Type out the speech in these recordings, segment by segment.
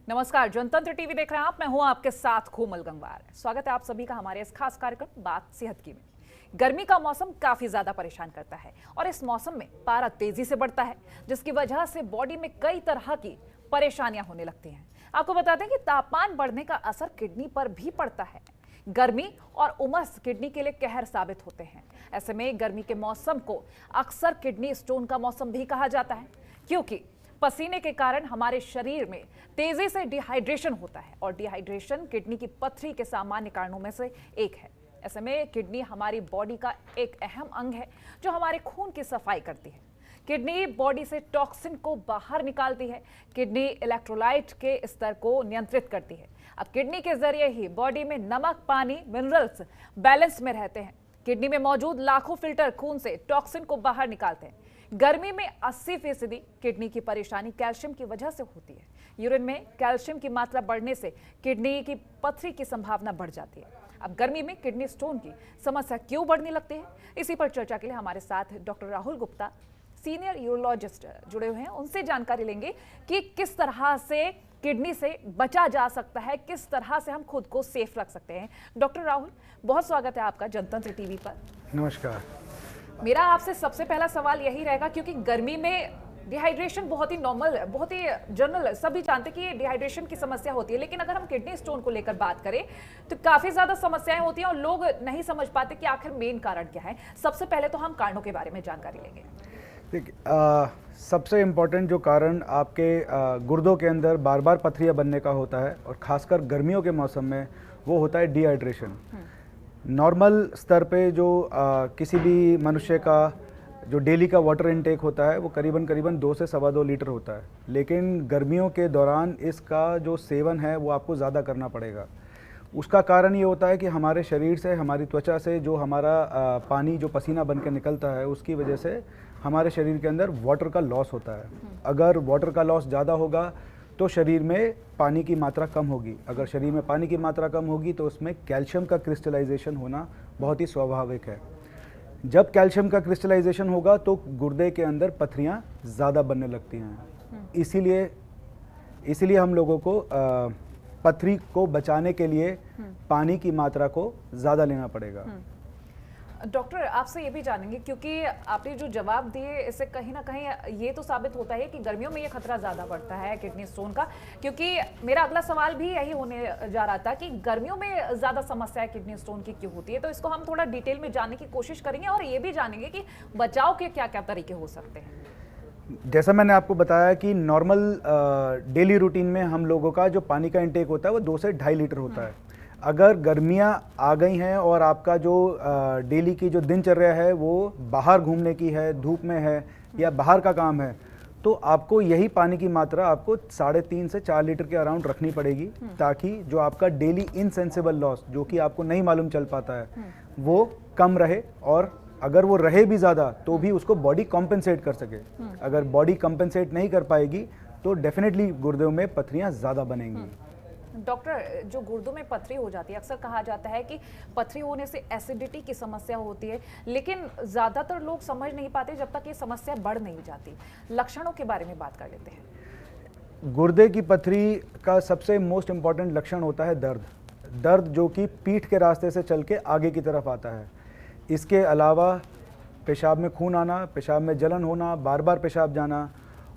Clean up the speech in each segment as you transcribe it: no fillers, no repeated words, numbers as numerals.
नमस्कार, जनतंत्र टीवी देख रहे हैं आप। मैं हूं आपके साथ कोमल गंगवार। स्वागत है आप सभी का हमारे इस खास कार्यक्रम बात सेहत की में। गर्मी का मौसम काफी ज्यादा परेशान करता है और इस मौसम में पारा तेजी से बढ़ता है, जिसकी वजह से बॉडी में कई तरह की परेशानियां होने लगती हैं। आपको बता दें कि तापमान बढ़ने का असर किडनी पर भी पड़ता है। गर्मी और उमस किडनी के लिए कहर साबित होते हैं। ऐसे में गर्मी के मौसम को अक्सर किडनी स्टोन का मौसम भी कहा जाता है, क्योंकि पसीने के कारण हमारे शरीर में तेजी से डिहाइड्रेशन होता है और डिहाइड्रेशन किडनी की पथरी के सामान्य कारणों में से एक है। ऐसे में किडनी हमारी बॉडी का एक अहम अंग है जो हमारे खून की सफाई करती है। किडनी बॉडी से टॉक्सिन को बाहर निकालती है। किडनी इलेक्ट्रोलाइट के स्तर को नियंत्रित करती है। अब किडनी के जरिए ही बॉडी में नमक, पानी, मिनरल्स बैलेंस में रहते हैं। किडनी में मौजूद लाखों फिल्टर खून से टॉक्सिन को बाहर निकालते हैं। गर्मी में 80% किडनी की परेशानी कैल्शियम की वजह से होती है। यूरिन में कैल्शियम की मात्रा बढ़ने से किडनी की पथरी की संभावना बढ़ जाती है। अब गर्मी में किडनी स्टोन की समस्या क्यों बढ़ने लगती है, इसी पर चर्चा के लिए हमारे साथ doctor Rahul Gupta, senior urologist, जुड़े हुए हैं। उनसे जानकारी लेंगे कि किस तरह से किडनी से बचा जा सकता है, किस तरह से हम खुद को सेफ रख सकते हैं। डॉक्टर राहुल, बहुत स्वागत है आपका जनतंत्र टीवी पर। नमस्कार। मेरा आपसे सबसे पहला सवाल यही रहेगा, क्योंकि गर्मी में डिहाइड्रेशन बहुत ही नॉर्मल, बहुत ही जनरल, सभी जानते हैं कि डिहाइड्रेशन की समस्या होती है। लेकिन अगर हम किडनी स्टोन को लेकर बात करें तो काफी ज्यादा समस्याएं होती हैं और लोग नहीं समझ पाते कि आखिर मेन कारण क्या है। सबसे पहले तो हम कारणों के बारे में जानकारी लेंगे। देखिए, सबसे इम्पोर्टेंट जो कारण आपके गुर्दों के अंदर बार बार पथरियाँ बनने का होता है और ख़ासकर गर्मियों के मौसम में वो होता है डिहाइड्रेशन। नॉर्मल स्तर पे जो किसी भी मनुष्य का जो डेली का वाटर इनटेक होता है वो करीबन 2 से 2.25 लीटर होता है। लेकिन गर्मियों के दौरान इसका जो सेवन है वो आपको ज़्यादा करना पड़ेगा। उसका कारण ये होता है कि हमारे शरीर से, हमारी त्वचा से जो हमारा पानी जो पसीना बन के निकलता है उसकी वजह से हमारे शरीर के अंदर वाटर का लॉस होता है। अगर वाटर का लॉस ज़्यादा होगा तो शरीर में पानी की मात्रा कम होगी। अगर शरीर में पानी की मात्रा कम होगी तो उसमें कैल्शियम का क्रिस्टलाइजेशन होना बहुत ही स्वाभाविक है। जब कैल्शियम का क्रिस्टलाइजेशन होगा तो गुर्दे के अंदर पथरियाँ ज़्यादा बनने लगती हैं। इसीलिए हम लोगों को पथरी को बचाने के लिए पानी की मात्रा को ज़्यादा लेना पड़ेगा। डॉक्टर, आपसे ये भी जानेंगे, क्योंकि आपने जो जवाब दिए इससे कहीं ना कहीं ये तो साबित होता है कि गर्मियों में ये खतरा ज़्यादा बढ़ता है किडनी स्टोन का। क्योंकि मेरा अगला सवाल भी यही होने जा रहा था कि गर्मियों में ज़्यादा समस्या किडनी स्टोन की क्यों होती है। तो इसको हम थोड़ा डिटेल में जानने की कोशिश करेंगे और ये भी जानेंगे कि बचाव के क्या क्या तरीके हो सकते हैं। जैसा मैंने आपको बताया कि नॉर्मल डेली रूटीन में हम लोगों का जो पानी का इंटेक होता है वो 2 से 2.5 लीटर होता है। अगर गर्मियां आ गई हैं और आपका जो डेली की जो दिनचर्या है वो बाहर घूमने की है, धूप में है या बाहर का काम है, तो आपको यही पानी की मात्रा आपको 3.5 से 4 लीटर के अराउंड रखनी पड़ेगी, ताकि जो आपका डेली इनसेंसिबल लॉस जो कि आपको नहीं मालूम चल पाता है वो कम रहे, और अगर वो रहे भी ज़्यादा तो भी उसको बॉडी कॉम्पेंसेट कर सके। अगर बॉडी कॉम्पेंसेट नहीं कर पाएगी तो डेफिनेटली गुर्दों में पथरियाँ ज़्यादा बनेंगी। डॉक्टर, जो गुर्दों में पथरी हो जाती है, अक्सर कहा जाता है कि पथरी होने से एसिडिटी की समस्या होती है, लेकिन ज़्यादातर लोग समझ नहीं पाते जब तक ये समस्या बढ़ नहीं जाती। लक्षणों के बारे में बात कर लेते हैं। गुर्दे की पथरी का सबसे मोस्ट इम्पॉर्टेंट लक्षण होता है दर्द जो कि पीठ के रास्ते से चल के आगे की तरफ आता है। इसके अलावा पेशाब में खून आना, पेशाब में जलन होना, बार बार पेशाब जाना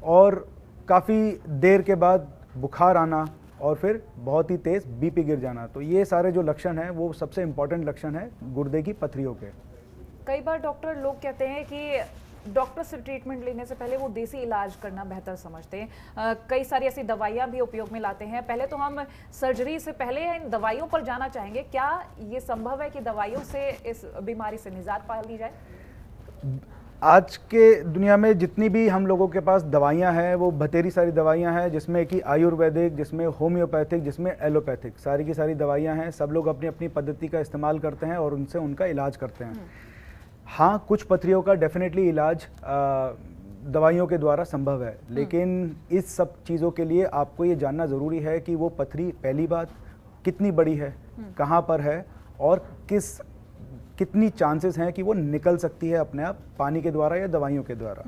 और काफ़ी देर के बाद बुखार आना और फिर बहुत ही तेज़ बीपी गिर जाना। तो ये सारे जो लक्षण हैं वो सबसे इम्पॉर्टेंट लक्षण है गुर्दे की पथरियों के। कई बार डॉक्टर लोग कहते हैं कि डॉक्टर से ट्रीटमेंट लेने से पहले वो देसी इलाज करना बेहतर समझते हैं। कई सारी ऐसी दवाइयाँ भी उपयोग में लाते हैं। पहले तो हम सर्जरी से पहले इन दवाइयों पर जाना चाहेंगे। क्या ये संभव है कि दवाइयों से इस बीमारी से निजात पा ली जाए? आज के दुनिया में जितनी भी हम लोगों के पास दवाइयाँ हैं वो बतेरी सारी दवाइयाँ हैं, जिसमें कि आयुर्वेदिक, जिसमें होम्योपैथिक, जिसमें एलोपैथिक, सारी की सारी दवाइयाँ हैं। सब लोग अपनी अपनी पद्धति का इस्तेमाल करते हैं और उनसे उनका इलाज करते हैं। हाँ, कुछ पथरियों का डेफिनेटली इलाज दवाइयों के द्वारा संभव है, लेकिन इस सब चीज़ों के लिए आपको ये जानना ज़रूरी है कि वो पथरी, पहली बात, कितनी बड़ी है, कहाँ पर है और कितनी चांसेस हैं कि वो निकल सकती है अपने आप पानी के द्वारा या दवाइयों के द्वारा।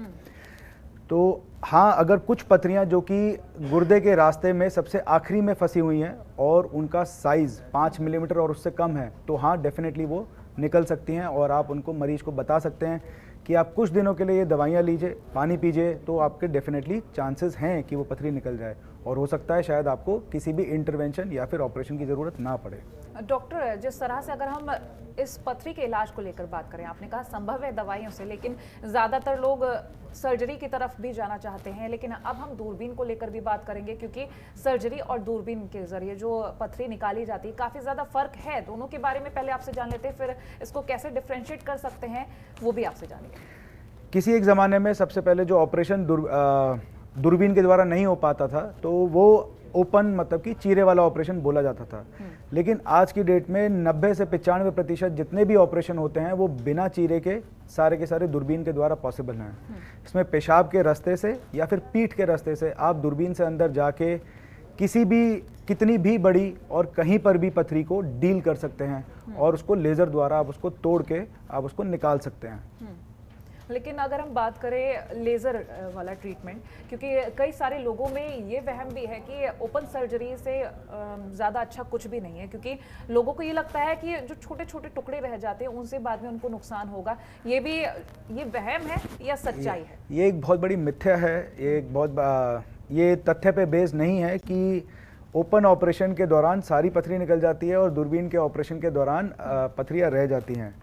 तो हाँ, अगर कुछ पथरियाँ जो कि गुर्दे के रास्ते में सबसे आखिरी में फंसी हुई हैं और उनका साइज़ 5 मिलीमीटर और उससे कम है, तो हाँ डेफिनेटली वो निकल सकती हैं और आप उनको मरीज को बता सकते हैं कि आप कुछ दिनों के लिए ये दवाइयाँ लीजिए, पानी पीजिए, तो आपके डेफिनेटली चांसेस हैं कि वो पथरी निकल जाए और हो सकता है शायद आपको किसी भी इंटरवेंशन या फिर ऑपरेशन की ज़रूरत ना पड़े। डॉक्टर, जिस तरह से अगर हम इस पथरी के इलाज को लेकर बात करें, आपने कहा संभव है दवाइयों से, लेकिन ज़्यादातर लोग सर्जरी की तरफ भी जाना चाहते हैं। लेकिन अब हम दूरबीन को लेकर भी बात करेंगे, क्योंकि सर्जरी और दूरबीन के जरिए जो पथरी निकाली जाती है काफ़ी ज़्यादा फर्क है। दोनों के बारे में पहले आपसे जान लेते हैं, फिर इसको कैसे डिफ्रेंशिएट कर सकते हैं वो भी आपसे जानेंगे। किसी एक ज़माने में सबसे पहले जो ऑपरेशन दूरबीन के द्वारा नहीं हो पाता था, तो वो ओपन मतलब कि चीरे वाला ऑपरेशन बोला जाता था। लेकिन आज की डेट में 90 से 95% जितने भी ऑपरेशन होते हैं वो बिना चीरे के सारे दूरबीन के द्वारा पॉसिबल हैं। इसमें पेशाब के रास्ते से या फिर पीठ के रास्ते से आप दूरबीन से अंदर जाके किसी भी कितनी भी बड़ी और कहीं पर भी पथरी को डील कर सकते हैं और उसको लेज़र द्वारा आप उसको तोड़ के आप उसको निकाल सकते हैं। लेकिन अगर हम बात करें लेज़र वाला ट्रीटमेंट, क्योंकि कई सारे लोगों में ये वहम भी है कि ओपन सर्जरी से ज़्यादा अच्छा कुछ भी नहीं है, क्योंकि लोगों को ये लगता है कि जो छोटे छोटे टुकड़े रह जाते हैं उनसे बाद में उनको नुकसान होगा। ये वहम है या सच्चाई है? ये एक बहुत बड़ी मिथ्या है। ये तथ्य पे बेस्ड नहीं है कि ओपन ऑपरेशन के दौरान सारी पथरी निकल जाती है और दूरबीन के ऑपरेशन के दौरान पथरियाँ रह जाती हैं।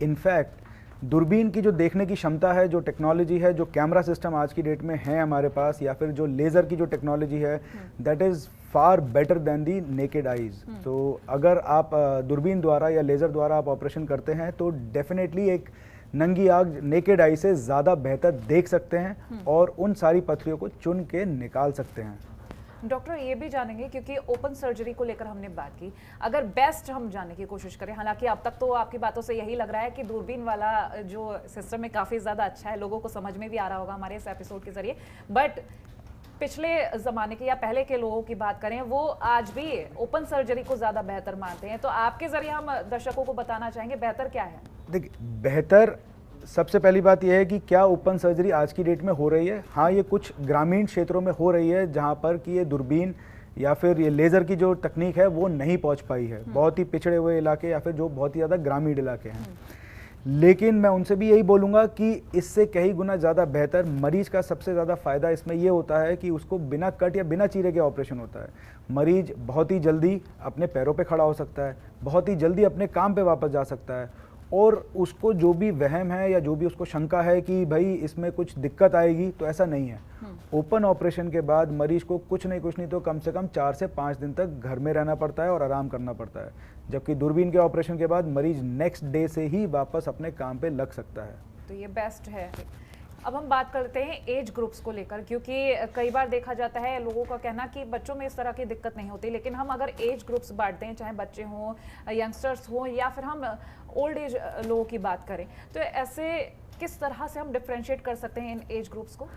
इनफैक्ट दूरबीन की जो देखने की क्षमता है, जो टेक्नोलॉजी है, जो कैमरा सिस्टम आज की डेट में है हमारे पास, या फिर जो लेज़र की जो टेक्नोलॉजी है, that is far better than the naked eyes. तो अगर आप दूरबीन द्वारा या लेज़र द्वारा आप ऑपरेशन करते हैं तो डेफिनेटली एक नंगी आग नेकेड आई से ज़्यादा बेहतर देख सकते हैं और उन सारी पथरियों को चुन के निकाल सकते हैं। डॉक्टर, ये भी जानेंगे, क्योंकि ओपन सर्जरी को लेकर हमने बात की, अगर बेस्ट हम जानने की कोशिश करें, हालांकि अब तक तो आपकी बातों से यही लग रहा है कि दूरबीन वाला जो सिस्टम है काफ़ी ज़्यादा अच्छा है, लोगों को समझ में भी आ रहा होगा हमारे इस एपिसोड के जरिए, बट पिछले ज़माने के या पहले के लोगों की बात करें, वो आज भी ओपन सर्जरी को ज़्यादा बेहतर मानते हैं। तो आपके ज़रिए हम दर्शकों को बताना चाहेंगे बेहतर क्या है? देखिए, बेहतर सबसे पहली बात यह है कि क्या ओपन सर्जरी आज की डेट में हो रही है? हाँ, ये कुछ ग्रामीण क्षेत्रों में हो रही है जहाँ पर कि ये दूरबीन या फिर ये लेज़र की जो तकनीक है वो नहीं पहुँच पाई है, बहुत ही पिछड़े हुए इलाके या फिर जो बहुत ही ज़्यादा ग्रामीण इलाके हैं। लेकिन मैं उनसे भी यही बोलूँगा कि इससे कई गुना ज़्यादा बेहतर मरीज का सबसे ज़्यादा फ़ायदा इसमें ये होता है कि उसको बिना कट या बिना चीरे के ऑपरेशन होता है। मरीज बहुत ही जल्दी अपने पैरों पे खड़ा हो सकता है, बहुत ही जल्दी अपने काम पे वापस जा सकता है और उसको जो भी वहम है या जो भी उसको शंका है कि भाई इसमें कुछ दिक्कत आएगी, तो ऐसा नहीं है। ओपन ऑपरेशन के बाद मरीज को कुछ नहीं तो कम से कम 4 से 5 दिन तक घर में रहना पड़ता है और आराम करना पड़ता है, जबकि दूरबीन के ऑपरेशन के बाद मरीज नेक्स्ट डे से ही वापस अपने काम पे लग सकता है। तो ये बेस्ट है। अब हम बात करते हैं एज ग्रुप्स को लेकर, क्योंकि कई बार देखा जाता है लोगों का कहना कि बच्चों में इस तरह की दिक्कत नहीं होती, लेकिन हम अगर एज ग्रुप्स बांटते हैं, चाहे बच्चे हों, यंगस्टर्स हों या फिर हम ओल्ड एज लोगों की बात करें, तो ऐसे किस तरह से हम डिफ्रेंशिएट कर सकते हैं इन एज ग्रुप्स को?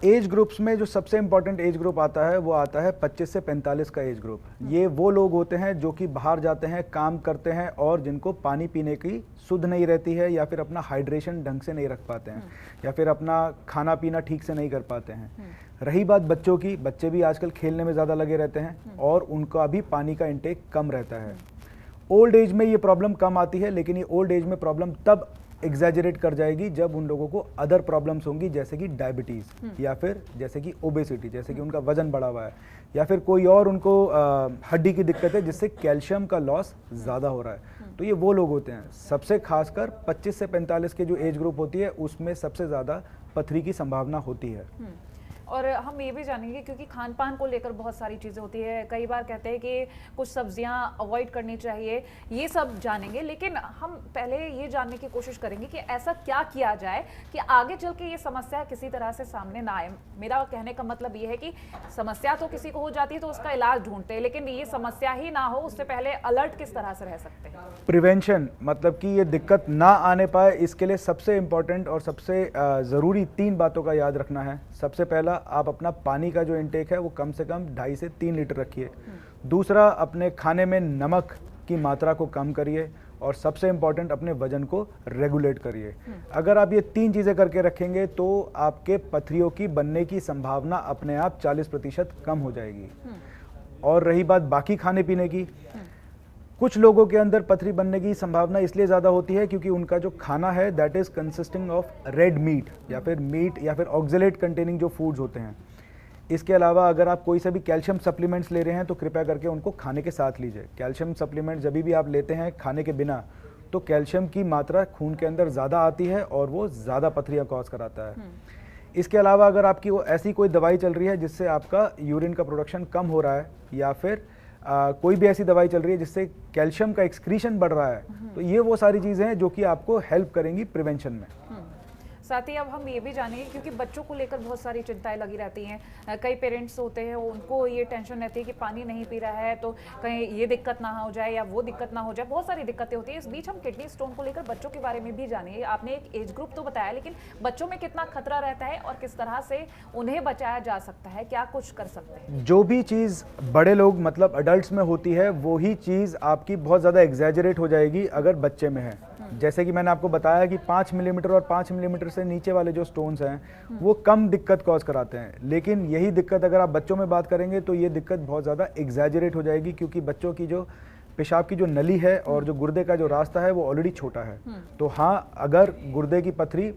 एज ग्रुप्स में जो सबसे इम्पॉर्टेंट एज ग्रुप आता है वो आता है 25 से 45 का एज ग्रुप। ये वो लोग होते हैं जो कि बाहर जाते हैं, काम करते हैं और जिनको पानी पीने की सुध नहीं रहती है या फिर अपना हाइड्रेशन ढंग से नहीं रख पाते हैं या फिर अपना खाना पीना ठीक से नहीं कर पाते हैं। रही बात बच्चों की, बच्चे भी आजकल खेलने में ज़्यादा लगे रहते हैं और उनका भी पानी का इंटेक कम रहता है। ओल्ड एज में ये प्रॉब्लम कम आती है, लेकिन ये ओल्ड एज में प्रॉब्लम तब एग्जैजरेट कर जाएगी जब उन लोगों को अदर प्रॉब्लम्स होंगी, जैसे कि डायबिटीज़ या फिर जैसे कि ओबेसिटी, जैसे कि उनका वजन बढ़ा हुआ है या फिर कोई और उनको हड्डी की दिक्कत है जिससे कैल्शियम का लॉस ज़्यादा हो रहा है। तो ये वो लोग होते हैं। सबसे खासकर 25 से 45 के जो एज ग्रुप होती है उसमें सबसे ज़्यादा पथरी की संभावना होती है। और हम ये भी जानेंगे, क्योंकि खान पान को लेकर बहुत सारी चीज़ें होती है, कई बार कहते हैं कि कुछ सब्जियां अवॉइड करनी चाहिए, ये सब जानेंगे। लेकिन हम पहले ये जानने की कोशिश करेंगे कि ऐसा क्या किया जाए कि आगे चल के ये समस्या किसी तरह से सामने ना आए। मेरा कहने का मतलब ये है कि समस्या तो किसी को हो जाती है तो उसका इलाज ढूंढते हैं, लेकिन ये समस्या ही ना हो उससे पहले अलर्ट किस तरह से रह सकते हैं? प्रिवेंशन, मतलब कि ये दिक्कत ना आने पाए, इसके लिए सबसे इम्पॉर्टेंट और सबसे ज़रूरी 3 बातों का याद रखना है। सबसे पहला, आप अपना पानी का जो इंटेक है वो कम से कम 2.5 से 3 लीटर रखिए। दूसरा, अपने खाने में नमक की मात्रा को कम करिए और सबसे इम्पॉर्टेंट अपने वजन को रेगुलेट करिए। अगर आप ये 3 चीज़ें करके रखेंगे तो आपके पथरियों की बनने की संभावना अपने आप 40% कम हो जाएगी। और रही बात बाकी खाने पीने की, कुछ लोगों के अंदर पथरी बनने की संभावना इसलिए ज़्यादा होती है क्योंकि उनका जो खाना है that is consisting of red meat या फिर मीट या फिर ऑक्जेलेट कंटेनिंग जो फूड्स होते हैं। इसके अलावा अगर आप कोई से भी कैल्शियम सप्लीमेंट्स ले रहे हैं तो कृपया करके उनको खाने के साथ लीजिए। कैल्शियम सप्लीमेंट जब भी आप लेते हैं खाने के बिना तो कैल्शियम की मात्रा खून के अंदर ज़्यादा आती है और वो ज़्यादा पथरियाँ कॉज कराता है। इसके अलावा अगर आपकी वो ऐसी कोई दवाई चल रही है जिससे आपका यूरिन का प्रोडक्शन कम हो रहा है या फिर कोई भी ऐसी दवाई चल रही है जिससे कैल्शियम का एक्सक्रीशन बढ़ रहा है, तो ये वो सारी चीज़ें हैं जो कि आपको हेल्प करेंगी प्रिवेंशन में। साथ ही अब हम ये भी जानेंगे क्योंकि बच्चों को लेकर बहुत सारी चिंताएं लगी रहती हैं। कई पेरेंट्स होते हैं उनको ये टेंशन रहती है कि पानी नहीं पी रहा है तो कहीं ये दिक्कत ना हो जाए या वो दिक्कत ना हो जाए, बहुत सारी दिक्कतें होती हैं। इस बीच हम किडनी स्टोन को लेकर बच्चों के बारे में भी जानेंगे। आपने एक एज ग्रुप तो बताया, लेकिन बच्चों में कितना खतरा रहता है और किस तरह से उन्हें बचाया जा सकता है, क्या कुछ कर सकते हैं? जो भी चीज़ बड़े लोग मतलब अडल्ट्स में होती है वो ही चीज़ आपकी बहुत ज़्यादा एग्जैजरेट हो जाएगी अगर बच्चे में है। जैसे कि मैंने आपको बताया कि 5 मिलीमीटर और 5 मिलीमीटर से नीचे वाले जो स्टोन्स हैं वो कम दिक्कत कॉज कराते हैं, लेकिन यही दिक्कत अगर आप बच्चों में बात करेंगे तो ये दिक्कत बहुत ज़्यादा एग्जैजरेट हो जाएगी क्योंकि बच्चों की जो पेशाब की जो नली है और जो गुर्दे का जो रास्ता है वो ऑलरेडी छोटा है। तो हाँ, अगर गुर्दे की पथरी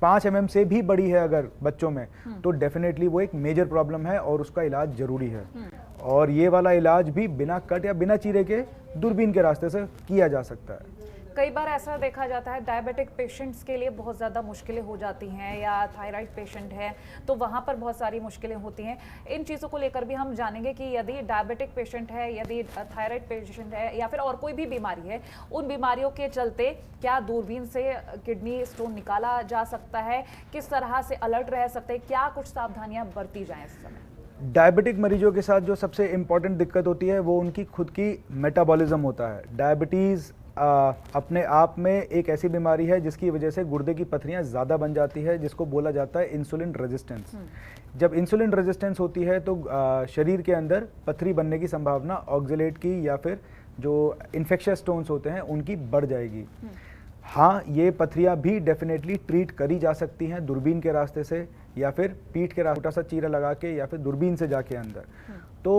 5 mm से भी बड़ी है अगर बच्चों में तो डेफिनेटली वो एक मेजर प्रॉब्लम है और उसका इलाज जरूरी है। और ये वाला इलाज भी बिना कट या बिना चीरे के दूरबीन के रास्ते से किया जा सकता है। कई बार ऐसा देखा जाता है डायबिटिक पेशेंट्स के लिए बहुत ज़्यादा मुश्किलें हो जाती हैं, या थायराइड पेशेंट है तो वहाँ पर बहुत सारी मुश्किलें होती हैं। इन चीज़ों को लेकर भी हम जानेंगे कि यदि डायबिटिक पेशेंट है, यदि थायराइड पेशेंट है या फिर और कोई भी बीमारी है, उन बीमारियों के चलते क्या दूरबीन से किडनी स्टोन निकाला जा सकता है, किस तरह से अलर्ट रह सकते हैं, क्या कुछ सावधानियाँ बरती जाएँ इस समय? डायबिटिक मरीजों के साथ जो सबसे इम्पॉर्टेंट दिक्कत होती है वो उनकी खुद की मेटाबॉलिज्म होता है। डायबिटीज़ अपने आप में एक ऐसी बीमारी है जिसकी वजह से गुर्दे की पथरियाँ ज़्यादा बन जाती है, जिसको बोला जाता है इंसुलिन रेजिस्टेंस। जब इंसुलिन रेजिस्टेंस होती है तो शरीर के अंदर पथरी बनने की संभावना ऑक्जेलेट की या फिर जो इन्फेक्शियस स्टोन्स होते हैं उनकी बढ़ जाएगी। हाँ, ये पथरियाँ भी डेफिनेटली ट्रीट करी जा सकती हैं दूरबीन के रास्ते से या फिर पीठ के छोटा सा चीरा लगा के या फिर दूरबीन से जाके अंदर। तो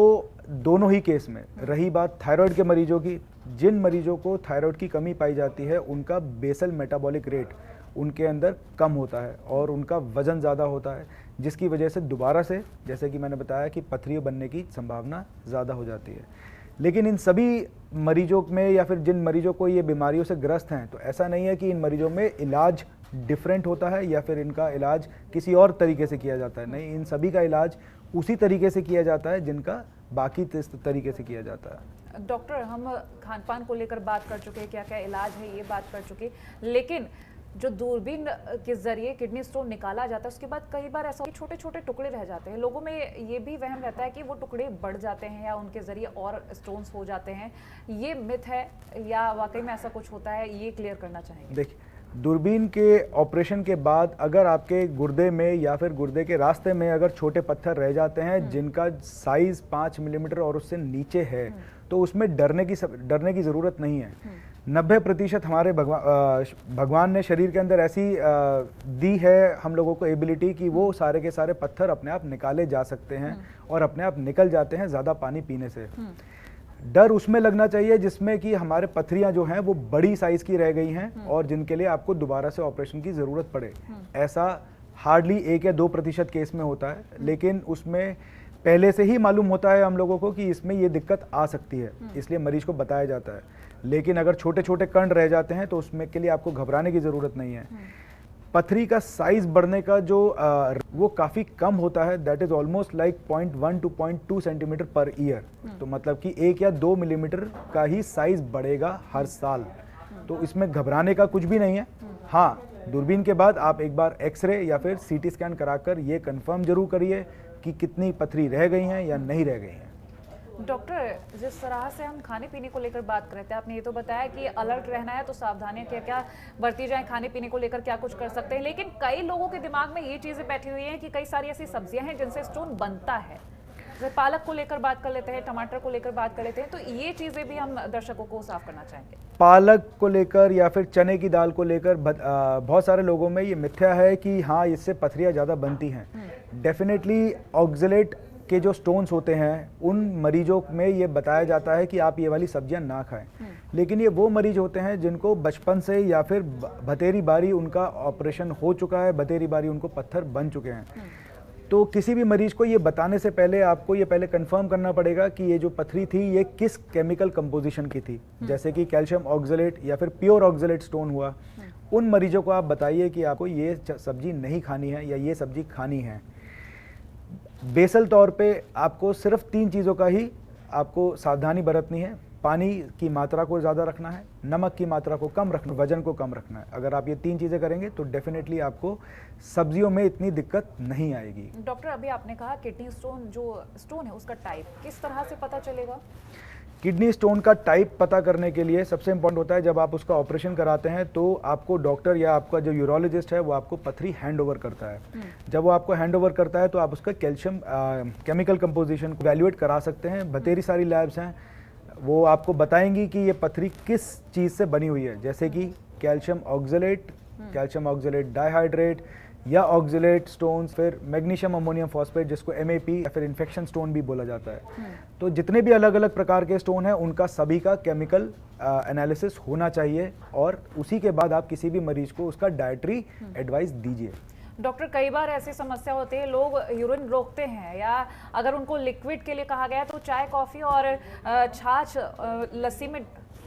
दोनों ही केस में रही बात थायराइड के मरीजों की, जिन मरीजों को थायराइड की कमी पाई जाती है उनका बेसल मेटाबॉलिक रेट उनके अंदर कम होता है और उनका वज़न ज़्यादा होता है, जिसकी वजह से दोबारा से जैसे कि मैंने बताया कि पथरियाँ बनने की संभावना ज़्यादा हो जाती है। लेकिन इन सभी मरीजों में या फिर जिन मरीजों को ये बीमारियों से ग्रस्त हैं तो ऐसा नहीं है कि इन मरीजों में इलाज डिफरेंट होता है या फिर इनका इलाज किसी और तरीके से किया जाता है। नहीं, इन सभी का इलाज उसी तरीके से किया जाता है जिनका बाकी तरीके से किया जाता है। डॉक्टर, हम खान पान को लेकर बात कर चुके हैं, क्या क्या इलाज है ये बात कर चुके, लेकिन जो दूरबीन के जरिए किडनी स्टोन निकाला जाता है उसके बाद कई बार ऐसा छोटे छोटे टुकड़े रह जाते हैं। लोगों में ये भी वहम रहता है कि वो टुकड़े बढ़ जाते हैं या उनके जरिए और स्टोन्स हो जाते हैं। ये मिथ है या वाकई में ऐसा कुछ होता है, ये क्लियर करना चाहेंगे? देखिए, दूरबीन के ऑपरेशन के बाद अगर आपके गुर्दे में या फिर गुर्दे के रास्ते में अगर छोटे पत्थर रह जाते हैं जिनका साइज 5 मिलीमीटर और उससे नीचे है तो उसमें डरने की ज़रूरत नहीं है। 90% हमारे भगवान ने शरीर के अंदर ऐसी दी है हम लोगों को एबिलिटी कि वो सारे के सारे पत्थर अपने आप निकाले जा सकते हैं और अपने आप निकल जाते हैं ज़्यादा पानी पीने से। डर उसमें लगना चाहिए जिसमें कि हमारे पथरियां जो हैं वो बड़ी साइज़ की रह गई हैं और जिनके लिए आपको दोबारा से ऑपरेशन की ज़रूरत पड़े। ऐसा हार्डली 1 या 2% केस में होता है, लेकिन उसमें पहले से ही मालूम होता है हम लोगों को कि इसमें ये दिक्कत आ सकती है, इसलिए मरीज को बताया जाता है। लेकिन अगर छोटे छोटे कण रह जाते हैं तो उसमें के लिए आपको घबराने की ज़रूरत नहीं है। पथरी का साइज बढ़ने का जो वो काफ़ी कम होता है, that is almost like 0.1 to 0.2 centimetre per year. तो मतलब कि 1 या 2 मिलीमीटर का ही साइज बढ़ेगा हर साल। तो इसमें घबराने का कुछ भी नहीं है। हाँ, दूरबीन के बाद आप एक बार एक्सरे या फिर सीटी स्कैन कराकर ये कंफर्म जरूर करिए कि कितनी पथरी रह गई हैं या नहीं रह गई हैं। डॉक्टर, जिस तरह से हम खाने पीने को लेकर बात कर रहे थे, आपने ये तो बताया कि अलर्ट रहना है तो सावधानियां क्या क्या बरती जाएं, खाने पीने को लेकर क्या कुछ कर सकते हैं, लेकिन कई लोगों के दिमाग में ये चीज़ें बैठी हुई हैं कि कई सारी ऐसी सब्जियां हैं जिनसे स्टोन बनता है, जैसे पालक को लेकर बात कर लेते हैं, टमाटर को लेकर बात कर लेते हैं, तो ये चीजें भी हम दर्शकों को साफ करना चाहेंगे। पालक को लेकर या फिर चने की दाल को लेकर बहुत सारे लोगों में ये मिथ्या है कि हाँ इससे पथरियाँ ज़्यादा बनती हैं। डेफिनेटली ऑक्जेलेट के जो स्टोन्स होते हैं उन मरीजों में ये बताया जाता है कि आप ये वाली सब्जियां ना खाएं, लेकिन ये वो मरीज होते हैं जिनको बचपन से या फिर भतेरी बारी उनका ऑपरेशन हो चुका है, भतेरी बारी उनको पत्थर बन चुके हैं। तो किसी भी मरीज को ये बताने से पहले आपको ये पहले कंफर्म करना पड़ेगा कि ये जो पथरी थी ये किस केमिकल कंपोजिशन की थी, जैसे कि कैल्शियम ऑक्जेलेट या फिर प्योर ऑक्जेलेट स्टोन हुआ। उन मरीजों को आप बताइए कि आपको ये सब्जी नहीं खानी है या ये सब्जी खानी है। बेसल तौर पे आपको सिर्फ 3 चीज़ों का ही आपको सावधानी बरतनी है। पानी की मात्रा को ज़्यादा रखना है, नमक की मात्रा को कम रखना, वजन को कम रखना है। अगर आप ये 3 चीज़ें करेंगे तो डेफिनेटली आपको सब्जियों में इतनी दिक्कत नहीं आएगी। डॉक्टर, अभी आपने कहा किडनी स्टोन जो स्टोन है उसका टाइप किस तरह से पता चलेगा? किडनी स्टोन का टाइप पता करने के लिए सबसे इम्पोर्टेंट होता है जब आप उसका ऑपरेशन कराते हैं तो आपको डॉक्टर या आपका जो यूरोलॉजिस्ट है वो आपको पथरी हैंड ओवर करता है। जब वो आपको हैंड ओवर करता है तो आप उसका कैल्शियम केमिकल कंपोजिशन को वैल्यूएट करा सकते हैं। बतेरी सारी लैब्स हैं, वो आपको बताएंगी कि ये पथरी किस चीज़ से बनी हुई है, जैसे कि कैल्शियम ऑक्जेलेट डाइहाइड्रेट या ऑक्जेलेट स्टोन्स, फिर मैग्नीशियम अमोनियम फॉस्फेट जिसको MAP या फिर इन्फेक्शन स्टोन भी बोला जाता है। तो जितने भी अलग अलग प्रकार के स्टोन हैं उनका सभी का केमिकल एनालिसिस होना चाहिए और उसी के बाद आप किसी भी मरीज को उसका डाइटरी एडवाइस दीजिए। डॉक्टर, कई बार ऐसी समस्या होती है, लोग यूरिन रोकते हैं या अगर उनको लिक्विड के लिए कहा गया तो चाय कॉफ़ी और छाछ लस्सी में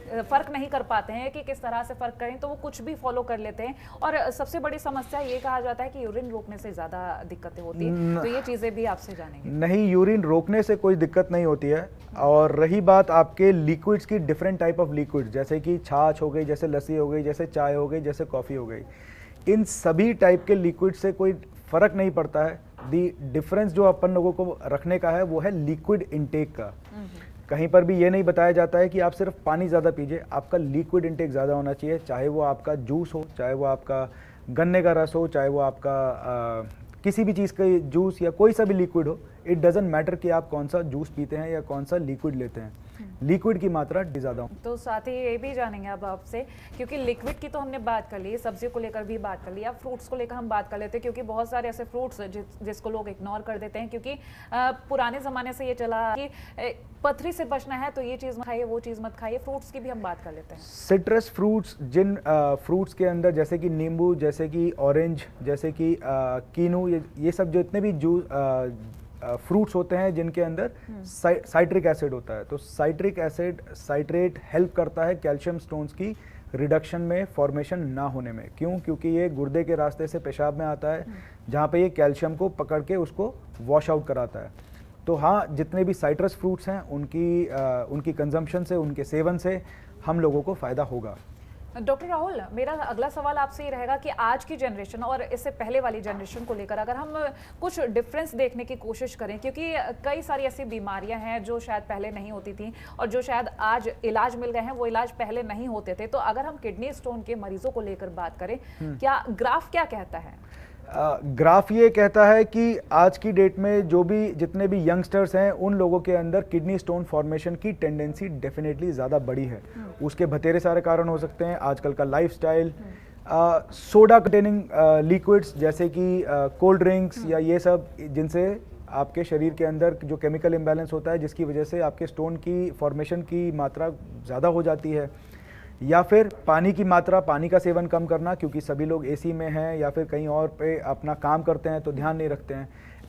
फ़र्क नहीं कर पाते हैं कि किस तरह से फ़र्क करें, तो वो कुछ भी फॉलो कर लेते हैं। और सबसे बड़ी समस्या ये कहा जाता है कि यूरिन रोकने से ज़्यादा दिक्कतें होती हैं, तो ये चीज़ें भी आपसे जानेंगे। नहीं, यूरिन रोकने से कोई दिक्कत नहीं होती है। और रही बात आपके लिक्विड्स की, डिफरेंट टाइप ऑफ लिक्विड्स जैसे कि छाछ हो गई, जैसे लस्सी हो गई, जैसे चाय हो गई, जैसे कॉफ़ी हो गई, इन सभी टाइप के लिक्विड से कोई फ़र्क नहीं पड़ता है। दी डिफरेंस जो अपन लोगों को रखने का है वो है लिक्विड इंटेक का। कहीं पर भी ये नहीं बताया जाता है कि आप सिर्फ पानी ज़्यादा पीजिए, आपका लिक्विड इंटेक ज़्यादा होना चाहिए, चाहे वो आपका जूस हो, चाहे वो आपका गन्ने का रस हो, चाहे वो आपका किसी भी चीज़ का जूस या कोई सा भी लिक्विड हो। इट डजंट मैटर कि आप कौन सा जूस पीते हैं या कौन सा लिक्विड लेते हैं, लिक्विड की मात्रा ज़्यादा हो। तो साथ ही ये भी जानेंगे अब आपसे, क्योंकि लिक्विड की तो हमने बात कर ली, सब्जियों को लेकर भी बात कर ली, अब फ्रूट्स को लेकर हम बात कर लेते हैं, क्योंकि बहुत सारे ऐसे फ्रूट्स जिसको लोग इग्नोर कर देते हैं, क्योंकि पुराने ज़माने से ये चला कि पथरी से बचना है तो ये चीज़ मत खाइए, वो चीज़ मत खाइए। फ्रूट्स की भी हम बात कर लेते हैं। सिट्रस फ्रूट्स, जिन फ्रूट्स के अंदर जैसे कि नींबू, जैसे कि ऑरेंज, जैसे कि कीनू, ये सब जो इतने भी जूस फ्रूट्स होते हैं जिनके अंदर साइट्रिक एसिड होता है, तो साइट्रिक एसिड साइट्रेट हेल्प करता है कैल्शियम स्टोन्स की रिडक्शन में, फॉर्मेशन ना होने में। क्यों? क्योंकि ये गुर्दे के रास्ते से पेशाब में आता है, जहाँ पे ये कैल्शियम को पकड़ के उसको वॉश आउट कराता है। तो हाँ, जितने भी साइट्रस फ्रूट्स हैं उनकी कंजम्पशन से, उनके सेवन से हम लोगों को फ़ायदा होगा। डॉक्टर राहुल, मेरा अगला सवाल आपसे ये रहेगा कि आज की जनरेशन और इससे पहले वाली जनरेशन को लेकर अगर हम कुछ डिफरेंस देखने की कोशिश करें, क्योंकि कई सारी ऐसी बीमारियां हैं जो शायद पहले नहीं होती थी और जो शायद आज इलाज मिल गए हैं, वो इलाज पहले नहीं होते थे। तो अगर हम किडनी स्टोन के मरीजों को लेकर बात करें, क्या ग्राफ क्या कहता है? ग्राफ ये कहता है कि आज की डेट में जितने भी यंगस्टर्स हैं उन लोगों के अंदर किडनी स्टोन फॉर्मेशन की टेंडेंसी डेफिनेटली ज़्यादा बड़ी है। उसके बतेरे सारे कारण हो सकते हैं, आजकल का लाइफस्टाइल, सोडा कंटेनिंग लिक्विड्स जैसे कि कोल्ड ड्रिंक्स या ये सब, जिनसे आपके शरीर के अंदर जो केमिकल इम्बैलेंस होता है जिसकी वजह से आपके स्टोन की फॉर्मेशन की मात्रा ज़्यादा हो जाती है। या फिर पानी की मात्रा, पानी का सेवन कम करना, क्योंकि सभी लोग एसी में हैं या फिर कहीं और पे अपना काम करते हैं तो ध्यान नहीं रखते हैं,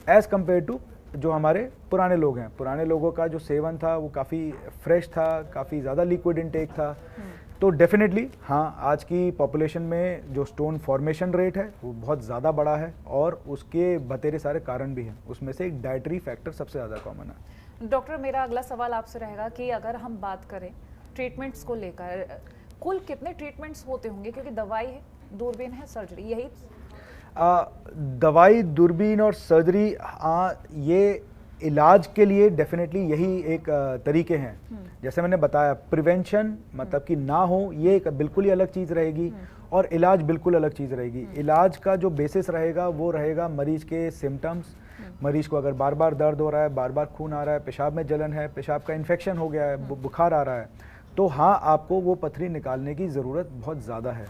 एज़ कम्पेयर टू जो हमारे पुराने लोग हैं। पुराने लोगों का जो सेवन था वो काफ़ी फ्रेश था, काफ़ी ज़्यादा लिक्विड इंटेक था। तो डेफिनेटली हाँ, आज की पॉपुलेशन में जो स्टोन फॉर्मेशन रेट है वो बहुत ज़्यादा बड़ा है और उसके बतेरे सारे कारण भी हैं, उसमें से एक डाइटरी फैक्टर सबसे ज़्यादा कॉमन है। डॉक्टर, मेरा अगला सवाल आपसे रहेगा कि अगर हम बात करें ट्रीटमेंट्स को लेकर, कुल कितने ट्रीटमेंट्स होते होंगे? क्योंकि दवाई है, दूरबीन है, सर्जरी, यही दवाई, दूरबीन और सर्जरी, हाँ, ये इलाज के लिए डेफिनेटली यही एक तरीके हैं। जैसे मैंने बताया, प्रिवेंशन मतलब कि ना हो, ये एक बिल्कुल ही अलग चीज़ रहेगी और इलाज बिल्कुल अलग चीज़ रहेगी। इलाज का जो बेसिस रहेगा वो रहेगा मरीज के सिम्टम्स, मरीज को अगर बार बार दर्द हो रहा है, बार बार खून आ रहा है, पेशाब में जलन है, पेशाब का इन्फेक्शन हो गया है, बुखार आ रहा है, तो हाँ आपको वो पथरी निकालने की ज़रूरत बहुत ज़्यादा है।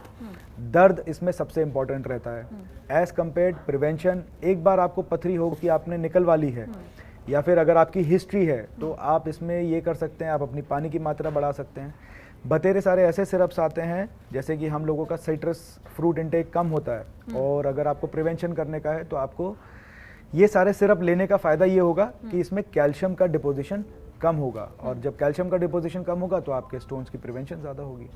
दर्द इसमें सबसे इम्पॉर्टेंट रहता है एज़ कम्पेयर्ड प्रिवेंशन। एक बार आपको पथरी हो कि आपने निकलवा ली है या फिर अगर आपकी हिस्ट्री है तो आप इसमें ये कर सकते हैं, आप अपनी पानी की मात्रा बढ़ा सकते हैं। बतेरे सारे ऐसे सिरप्स आते हैं जैसे कि हम लोगों का साइट्रस फ्रूट इंटेक कम होता है और अगर आपको प्रिवेंशन करने का है तो आपको ये सारे सिरप लेने का फ़ायदा ये होगा कि इसमें कैल्शियम का डिपोजिशन कम होगा और जब कैल्शियम का डिपोजिशन कम होगा तो आपके स्टोन्स की प्रिवेंशन ज़्यादा होगी।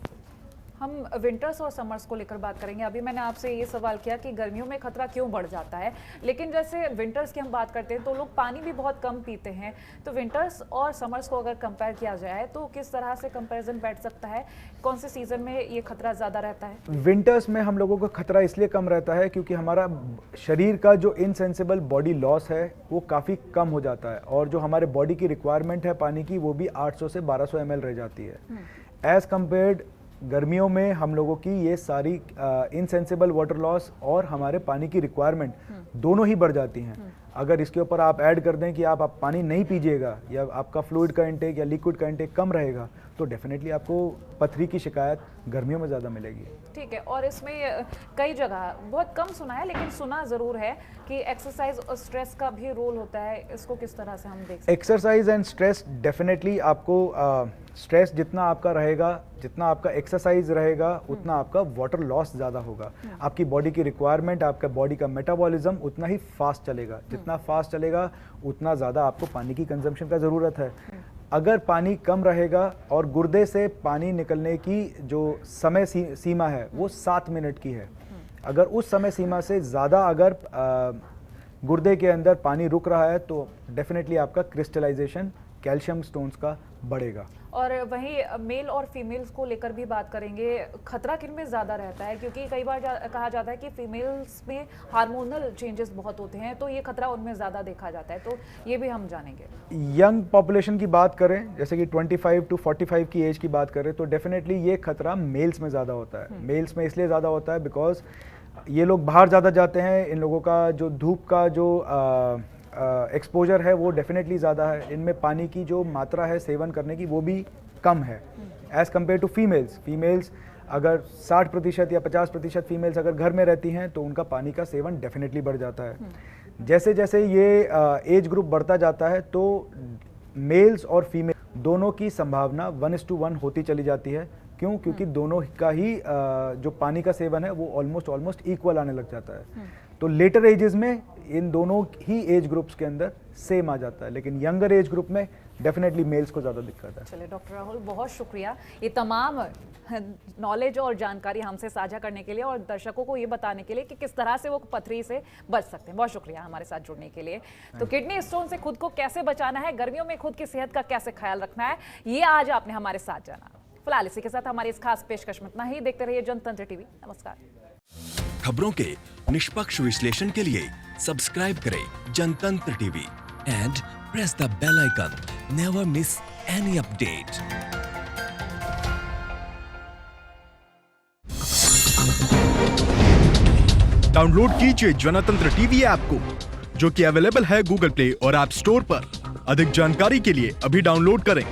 हम विंटर्स और समर्स को लेकर बात करेंगे। अभी मैंने आपसे ये सवाल किया कि गर्मियों में खतरा क्यों बढ़ जाता है, लेकिन जैसे विंटर्स की हम बात करते हैं तो लोग पानी भी बहुत कम पीते हैं, तो विंटर्स और समर्स को अगर कंपेयर किया जाए तो किस तरह से कंपैरिजन बैठ सकता है, कौन से सीजन में ये खतरा ज़्यादा रहता है? विंटर्स में हम लोगों का खतरा इसलिए कम रहता है क्योंकि हमारा शरीर का जो इनसेंसिबल बॉडी लॉस है वो काफ़ी कम हो जाता है और जो हमारे बॉडी की रिक्वायरमेंट है पानी की वो भी 800 से 1200 ml रह जाती है। एज़ कम्पेयर्ड गर्मियों में हम लोगों की ये सारी इनसेंसिबल वाटर लॉस और हमारे पानी की रिक्वायरमेंट दोनों ही बढ़ जाती हैं। अगर इसके ऊपर आप ऐड कर दें कि आप पानी नहीं पीजिएगा या आपका फ्लूइड का इंटेक या लिक्विड का इंटेक कम रहेगा तो डेफिनेटली आपको पथरी की शिकायत गर्मियों में ज़्यादा मिलेगी। ठीक है, और इसमें कई जगह बहुत कम सुना है लेकिन सुना ज़रूर है कि एक्सरसाइज और स्ट्रेस का भी रोल होता है, इसको किस तरह से हम देख सकते हैं? एक्सरसाइज एंड स्ट्रेस डेफिनेटली आपको स्ट्रेस जितना आपका रहेगा, जितना आपका एक्सरसाइज रहेगा उतना आपका वाटर लॉस ज़्यादा होगा। आपकी बॉडी की रिक्वायरमेंट, आपका बॉडी का मेटाबॉलिज्म उतना ही फास्ट चलेगा, जितना फास्ट चलेगा उतना ज़्यादा आपको पानी की कंजम्पशन का ज़रूरत है। अगर पानी कम रहेगा और गुर्दे से पानी निकलने की जो समय सीमा है वो 7 मिनट की है, अगर उस समय सीमा से ज़्यादा अगर गुर्दे के अंदर पानी रुक रहा है तो डेफिनेटली आपका क्रिस्टलाइजेशन कैल्शियम स्टोन्स का बढ़ेगा। और वहीं मेल और फीमेल्स को लेकर भी बात करेंगे, खतरा किन में ज़्यादा रहता है, क्योंकि कई बार कहा जाता है कि फीमेल्स में हार्मोनल चेंजेस बहुत होते हैं तो ये खतरा उनमें ज़्यादा देखा जाता है, तो ये भी हम जानेंगे। यंग पॉपुलेशन की बात करें जैसे कि 25 to 45 की एज की बात करें तो डेफिनेटली ये खतरा मेल्स में ज़्यादा होता है। मेल्स में इसलिए ज़्यादा होता है बिकॉज ये लोग बाहर ज़्यादा जाते हैं, इन लोगों का जो धूप का जो एक्सपोजर है वो डेफिनेटली ज़्यादा है, इनमें पानी की जो मात्रा है सेवन करने की वो भी कम है as compare to females. Females अगर 60% या 50% फीमेल्स अगर घर में रहती हैं तो उनका पानी का सेवन डेफिनेटली बढ़ जाता है। जैसे जैसे ये एज ग्रुप बढ़ता जाता है तो मेल्स और फीमेल दोनों की संभावना 1:1 होती चली जाती है। क्यों? क्योंकि दोनों का ही जो पानी का सेवन है वो ऑलमोस्ट इक्वल आने लग जाता है। तो लेटर एजेस में इन दोनों ही एज ग्रुप्स के अंदर सेम आ जाता है, लेकिन यंगर एज ग्रुप में डेफिनेटली मेल्स को ज़्यादा दिक्कत है। चलिए डॉक्टर राहुल, बहुत शुक्रिया ये तमाम नॉलेज और जानकारी हमसे साझा करने के लिए और दर्शकों को ये बताने के लिए कि किस तरह से वो पथरी से बच सकते हैं। बहुत शुक्रिया हमारे साथ जुड़ने के लिए। तो किडनी स्टोन से खुद को कैसे बचाना है, गर्मियों में खुद की सेहत का कैसे ख्याल रखना है, ये आज आपने हमारे साथ जाना। फिलहाल इसी के साथ हमारी इस खास पेशकश में इतना ही। देखते रहिए जनतंत्र टीवी। नमस्कार। खबरों के निष्पक्ष विश्लेषण के लिए सब्सक्राइब करें Jantantra TV and press the bell icon. Never miss any update. Download कीजिए जनतंत्र टीवी ऐप को, जो कि अवेलेबल है गूगल प्ले और ऐप स्टोर पर। अधिक जानकारी के लिए अभी डाउनलोड करें।